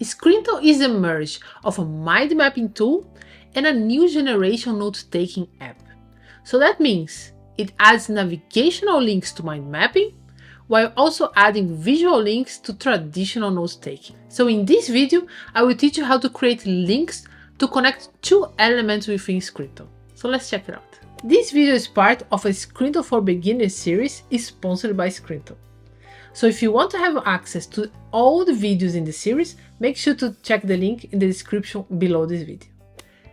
Scrintal is a merge of a mind mapping tool and a new generation note-taking app. So that means it adds navigational links to mind mapping, while also adding visual links to traditional note-taking. So in this video, I will teach you how to create links to connect two elements within Scrintal. So let's check it out. This video is part of a Scrintal for Beginners series sponsored by Scrintal. So if you want to have access to all the videos in the series, make sure to check the link in the description below this video.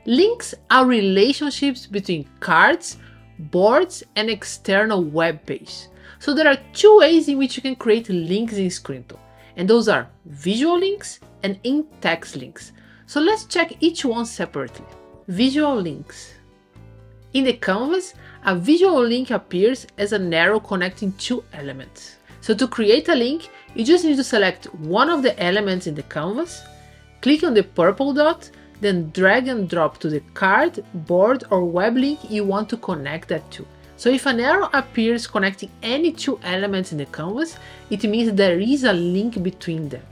Links are relationships between cards, boards, and external web pages. So there are two ways in which you can create links in Scrintal, and those are visual links and in-text links. So let's check each one separately. Visual links. In the canvas, a visual link appears as an arrow connecting two elements. So to create a link, you just need to select one of the elements in the canvas, click on the purple dot, then drag and drop to the card, board, or web link you want to connect that to. So if an arrow appears connecting any two elements in the canvas, it means there is a link between them.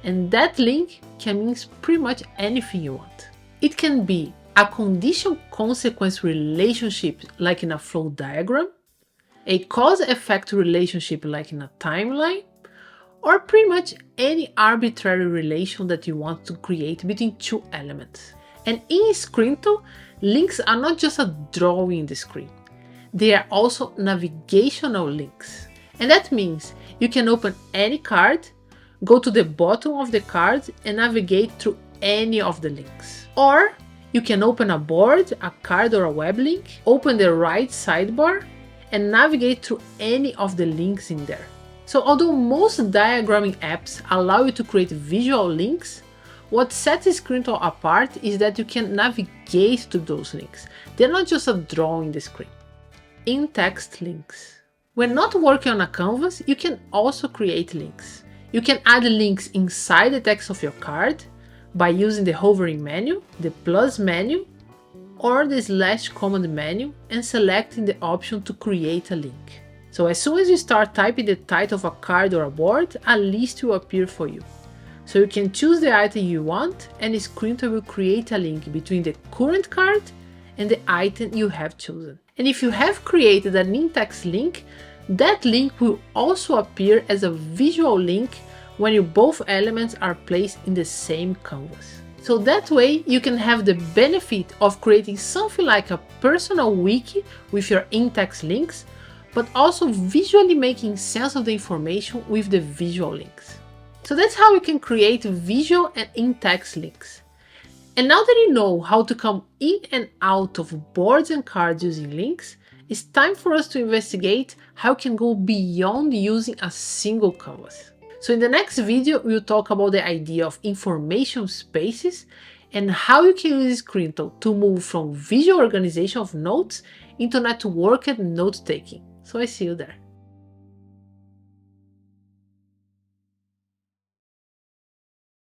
And that link can mean pretty much anything you want. It can be a condition-consequence relationship like in a flow diagram, a cause-effect relationship like in a timeline, or pretty much any arbitrary relation that you want to create between two elements. And in Scrintal, links are not just a drawing in the screen. They are also navigational links. And that means you can open any card, go to the bottom of the card and navigate through any of the links. Or you can open a board, a card, or a web link, open the right sidebar, and navigate through any of the links in there. So although most diagramming apps allow you to create visual links, what sets Scrintal apart is that you can navigate to those links. They're not just a drawing in the screen. In-text links. When not working on a canvas, you can also create links. You can add links inside the text of your card by using the hovering menu, the plus menu, or the slash command menu and selecting the option to create a link. So as soon as you start typing the title of a card or a board, a list will appear for you. So you can choose the item you want and Scrintal will create a link between the current card and the item you have chosen. And if you have created an in-text link, that link will also appear as a visual link when both elements are placed in the same canvas. So that way you can have the benefit of creating something like a personal wiki with your in-text links, but also visually making sense of the information with the visual links. So that's how you can create visual and in-text links. And now that you know how to come in and out of boards and cards using links, it's time for us to investigate how you can go beyond using a single canvas. So in the next video, we'll talk about the idea of information spaces and how you can use Scrintal to move from visual organization of notes into networked note-taking. So I see you there.